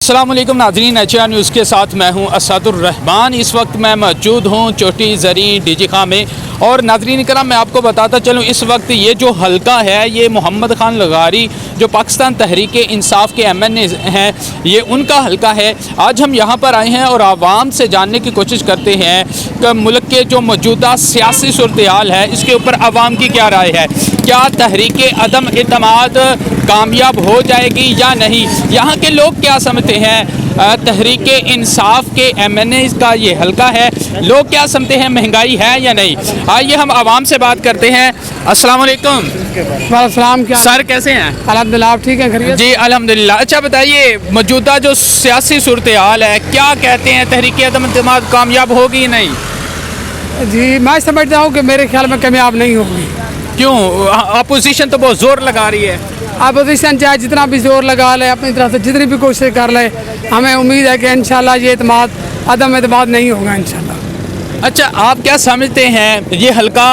अस्सलाम वालेकुम नाज़रीन, एचआर न्यूज़ के साथ मैं हूं असदुर रहमान। इस वक्त मैं मौजूद हूं चोटी ज़री डीजी खां में। और नाज़रीन करम, मैं आपको बताता चलूं, इस वक्त ये जो हलका है ये मोहम्मद खान लगारी जो पाकिस्तान तहरीक इंसाफ के MNA हैं, ये उनका हलका है। आज हम यहाँ पर आए हैं और आवाम से जानने की कोशिश करते हैं कि मुल्क के जो मौजूदा सियासी सूरत-ए-हाल है इसके ऊपर आवाम की क्या राय है। क्या तहरीक अदम इत्तेमाद कामयाब हो जाएगी या नहीं, यहाँ के लोग क्या समझते हैं। तहरीक इंसाफ के MNA का ये हलका है, लोग क्या समझते हैं, महंगाई है या नहीं। आइए हम आवाम से बात करते हैं। अस्सलाम वालेकुम। वालेकुम। क्या सर कैसे हैं? अल्हम्दुलिल्लाह, आप ठीक हैं? खैरियत? जी अल्हम्दुलिल्लाह। अच्छा बताइए, मौजूदा जो सियासी सूरत-ए-हाल है क्या कहते हैं, तहरीक अदम इत्तेमाद कामयाब होगी या नहीं? जी मैं समझता हूँ कि मेरे ख्याल में कामयाब नहीं होगी। क्यों? अपोजिशन तो बहुत जोर लगा रही है। अपोजिशन चाहे जितना भी जोर लगा ले, अपनी तरफ से जितनी भी कोशिश कर ले, हमें उम्मीद है कि इंशाल्लाह ये अदम एतमाद नहीं होगा इंशाल्लाह। अच्छा, आप क्या समझते हैं, ये हलका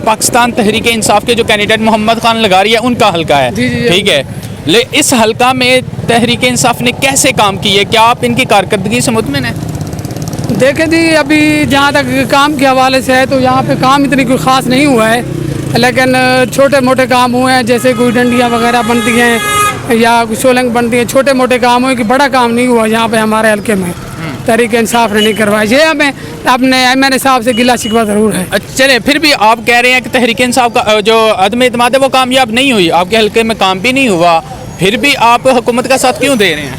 पाकिस्तान तहरीक इंसाफ के जो कैंडिडेट मोहम्मद खान लगारी है उनका हलका है, जी, जी, ठीक है। इस हलका में तहरीक इंसाफ ने कैसे काम की है, क्या आप इनकी कारकर्दगी से मुतमिन हैं? देखें जी, अभी जहाँ तक काम के हवाले से है तो यहाँ पे काम इतनी कोई ख़ास नहीं हुआ है, लेकिन छोटे मोटे काम हुए हैं, जैसे कोई डंडियाँ वगैरह बनती हैं या कोई सोलंग बनती हैं, छोटे मोटे काम हुए कि बड़ा काम नहीं हुआ यहाँ पे हमारे हल्के में। तहरीक इंसाफ ने नहीं करवाया। ये हमें अपने MNA साहब से गिला शिकवा ज़रूर है। चले, फिर भी आप कह रहे हैं कि तहरीक इंसाफ का जो अदम इत्तेमाद है वो कामयाब नहीं हुई, आपके हल्के में काम भी नहीं हुआ, फिर भी आप हुकूमत का साथ क्यों दे रहे हैं?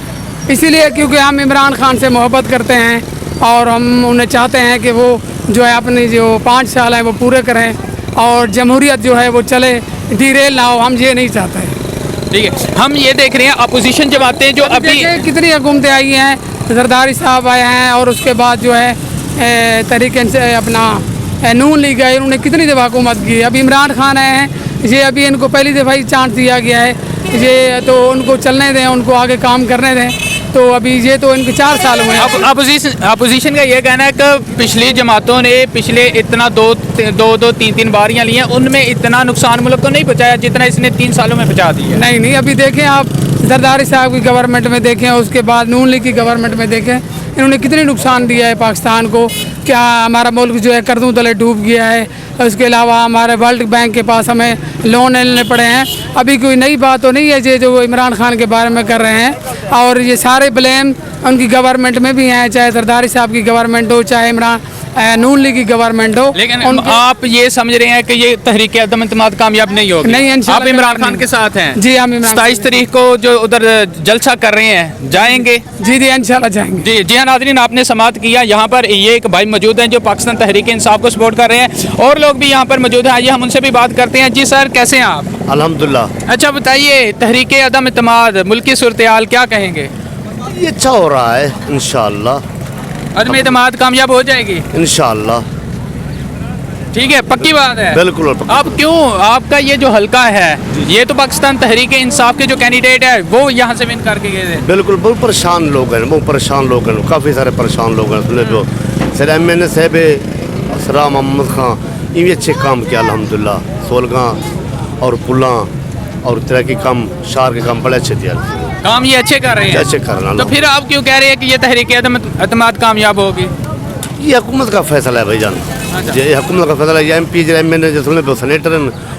इसीलिए क्योंकि हम इमरान खान से मोहब्बत करते हैं और हम उन्हें चाहते हैं कि वो जो है अपने जो 5 साल हैं वो पूरे करें और जमहूरियत जो है वो चले, डीरेल ना हो। हम ये नहीं चाहते हैं। ठीक है, हम ये देख रहे हैं अपोजिशन जमातें जो अभी कितनी हुकूमतें आई हैं, जरदारी साहब आए हैं और उसके बाद जो है तहरीक अपना नून लीग है, इन्होंने कितनी दफ़ा हुकूमत की। अभी इमरान खान आए हैं, ये अभी इनको पहली दफ़ा ही चांस दिया गया है, ये तो उनको चलने दें, उनको आगे काम करने दें। तो अभी ये तो इनके 4 साल हुए हैं। अपोजिशन का ये कहना है कि पिछली जमातों ने पिछले इतना दो 3 बारियाँ ली हैं, उनमें इतना नुकसान मुल्क को नहीं पहुँचाया जितना इसने 3 सालों में पहुँचा दिया। नहीं, अभी देखें आप जरदारी साहब की गवर्नमेंट में देखें, उसके बाद नून लीग की गवर्नमेंट में देखें, इन्होंने कितनी नुकसान दिया है पाकिस्तान को। क्या हमारा मुल्क जो है कर्जों तले डूब गया है। उसके अलावा हमारे वर्ल्ड बैंक के पास हमें लोन लेने पड़े हैं। अभी कोई नई बात तो नहीं है ये जो इमरान खान के बारे में कर रहे हैं, और ये सारे ब्लेम उनकी गवर्नमेंट में भी हैं, चाहे जरदारी साहब की गवर्नमेंट हो, चाहे नून लीग की गवर्नमेंट हो। लेकिन आप ये समझ रहे हैं कि ये तहरीक अदम इत्तेमाद कामयाब नहीं होगी? नहीं, आप इमरान खान के साथ हैं? जी, हम 27 तारीख को जो उधर जलसा कर रहे हैं, जाएंगे? जी इंशाल्लाह जाएंगे। जी हाँ नाज़रीन, आपने समाअत किया। यहाँ पर ये एक भाई मौजूद हैं जो पाकिस्तान तहरीक इंसाफ को सपोर्ट कर रहे हैं, और लोग भी यहाँ पर मौजूद हैं। आइए हम उनसे भी बात करते हैं। जी सर, कैसे हैं आप? अल्हम्दुलिल्लाह। अच्छा बताइए, तहरीक अदम इत्तेमाद मुल्क की सूरत-ए-हाल क्या कहेंगे? ये अच्छा हो रहा है, इंशाअल्लाह अदम इत्तेमाद कामयाब हो जाएगी इंशाअल्लाह। ठीक है, पक्की बात है? बिल्कुल। अब क्यों आपका ये जो हलका है, ये तो पाकिस्तान तहरीक इंसाफ के जो कैंडिडेट है वो यहाँ से विन करके गए थे। बिल्कुल, बहुत परेशान लोग हैं, बहुत परेशान लोग हैं, काफ़ी सारे परेशान लोग हैं। उसने जो सर MNA साहब असरा मोहम्मद खान, ये भी अच्छे काम किया अल्हम्दुलिल्लाह। सोलगां और पुलां और तरह के काम, शहर के काम बड़े अच्छे दिया, काम ये अच्छे कर रहे हैं। अच्छे कर रहे हैं। तो फिर आप क्यों कह रहे हैं कि ये तहरीक अदम इत्तेमाद कामयाब होगी? ये हुकूमत का फैसला है भाईजान। ये हुकूमत का फैसला है। MP MNA जो सेनेटर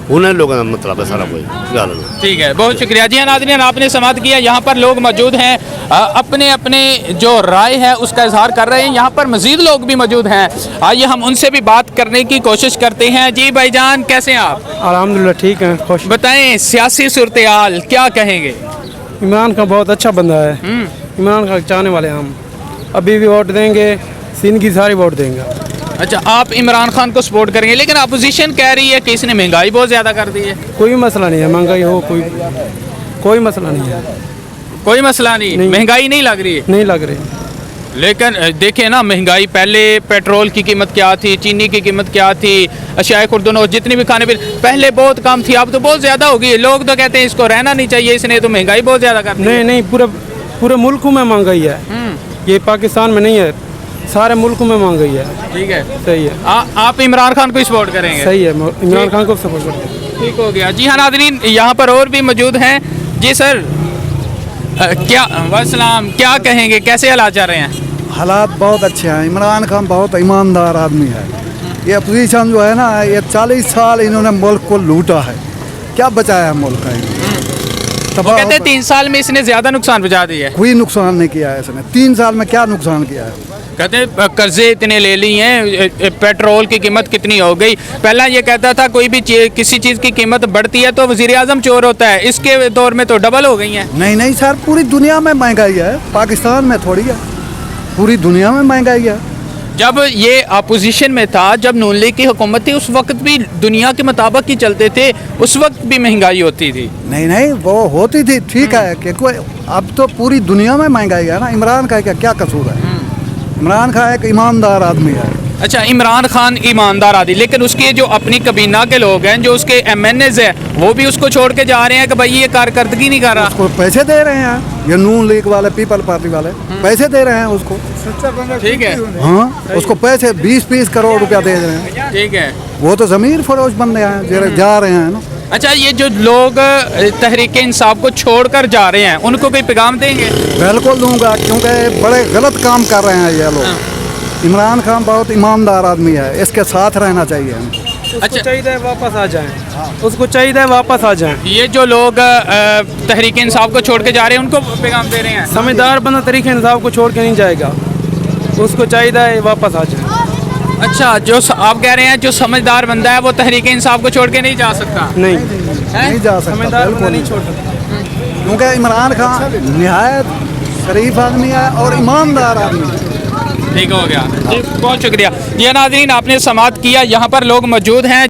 उन्हें लोगों का मतलब है सारा कोई गाल। ठीक है, बहुत शुक्रिया। जी हाँ नाज़रीन, आपने समाअत किया। यहाँ पर लोग मौजूद हैं, अपने अपने जो राय है उसका इजहार कर रहे हैं। यहाँ पर मज़ीद लोग भी मौजूद हैं, आइए हम उनसे भी बात करने की कोशिश करते हैं। जी भाईजान, कैसे हैं आप? अल्हम्दुलिल्लाह ठीक है, खुश। बताएं, सियासी सूरत-ए-हाल क्या कहेंगे? इमरान खान बहुत अच्छा बंदा है, इमरान खान चाहने वाले हम अभी भी वोट देंगे, सिंध की सारी वोट देंगे। अच्छा, आप इमरान खान को सपोर्ट करेंगे, लेकिन अपोजिशन कह रही है कि इसने महंगाई बहुत ज़्यादा कर दी है। कोई मसला नहीं है, महंगाई हो कोई मसला नहीं है। कोई मसला नहीं। महंगाई नहीं लग रही है? नहीं लग रही। लेकिन देखें ना, महंगाई पहले पेट्रोल की कीमत क्या थी, चीनी की कीमत क्या थी, अशियाए खुर्दन जितनी भी खाने पीने पहले बहुत कम थी, अब तो बहुत ज़्यादा हो गई है। लोग तो कहते हैं इसको रहना नहीं चाहिए, इसने तो महंगाई बहुत ज़्यादा कर दी। नहीं, पूरे मुल्क में महंगाई है, ये पाकिस्तान में नहीं है, सारे मुल्क में महंगाई है। ठीक है, सही है। आप इमरान खान को सपोर्ट करेंगे? सही है, इमरान खान को सपोर्ट करेंगे। ठीक हो गया। जी हाँ नाज़रीन, यहाँ पर और भी मौजूद हैं। जी सर, क्या वसलाम, क्या कहेंगे, कैसे हालात जा रहे हैं? हालात बहुत अच्छे हैं। इमरान खान बहुत ईमानदार आदमी है। ये अपोजिशन जो है ना, ये 40 साल इन्होंने मुल्क को लूटा है, क्या बचाया है मुल्क का? वो कहते हैं 3 साल में इसने ज्यादा नुकसान पहुंचा दिया है। कोई नुकसान नहीं किया है इसने। 3 साल में क्या नुकसान किया है? कहते हैं कर्जे इतने ले ली हैं, पेट्रोल की कीमत कितनी हो गई। पहला ये कहता था कोई भी किसी चीज़ की कीमत बढ़ती है तो वज़ीर आज़म चोर होता है, इसके दौर में तो डबल हो गई हैं। नहीं नहीं सर, पूरी दुनिया में महंगाई है, पाकिस्तान में थोड़ी है, पूरी दुनिया में महंगाई है। जब ये अपोजिशन में था, जब नून लीग की हुकूमत थी, उस वक्त भी दुनिया के मुताबिक ही चलते थे, उस वक्त भी महंगाई होती थी। नहीं नहीं, वो होती थी, ठीक है कि कोई, अब तो पूरी दुनिया में महंगाई है ना। इमरान का क्या कसूर है? इमरान खान एक ईमानदार आदमी है। अच्छा, इमरान खान ईमानदार आदमी, लेकिन उसके जो अपनी कबीना के लोग हैं, जो उसके MNAs हैं, वो भी उसको छोड़ के जा रहे हैं कि भाई ये कारकर्दगी नहीं कर रहा। उसको पैसे दे रहे हैं, ये नून लीग वाले, पीपल पार्टी वाले पैसे दे रहे हैं उसको। ठीक है, हाँ, उसको पैसे 20-20 करोड़ रुपया दे रहे हैं। ठीक है। वो तो ज़मीर फरोश बन रहे हैं, जा रहे हैं ना। अच्छा, ये जो लोग तहरीक इंसाफ को छोड़कर जा रहे हैं, उनको कोई पैगाम देंगे? बिल्कुल दूंगा, क्योंकि बड़े गलत काम कर रहे हैं ये लोग। इमरान खान बहुत ईमानदार आदमी है, इसके साथ रहना चाहिए। उसको चाहिए वापस आ जाएं, उसको चाहिए वापस आ जाएं। ये जो लोग तहरीक इंसाफ को छोड़ के जा रहे हैं, उनको पैगाम दे रहे हैं? समझदार बंदा तहरीक इंसाफ को छोड़ के नहीं जाएगा, उसको चाहिए वापस आ जाए। अच्छा, जो आप कह रहे हैं जो समझदार बंदा है वो तहरीक इंसाफ को छोड़ के नहीं जा सकता? नहीं, नहीं जा सकता, समझदार बिल्कुल नहीं छोड़ सकता, क्योंकि इमरान खान निहायत शरीफ आदमी है और ईमानदार आदमी है। ठीक हो गया जी, बहुत शुक्रिया। ये नाज़रीन, आपने समाअत किया, यहाँ पर लोग मौजूद हैं।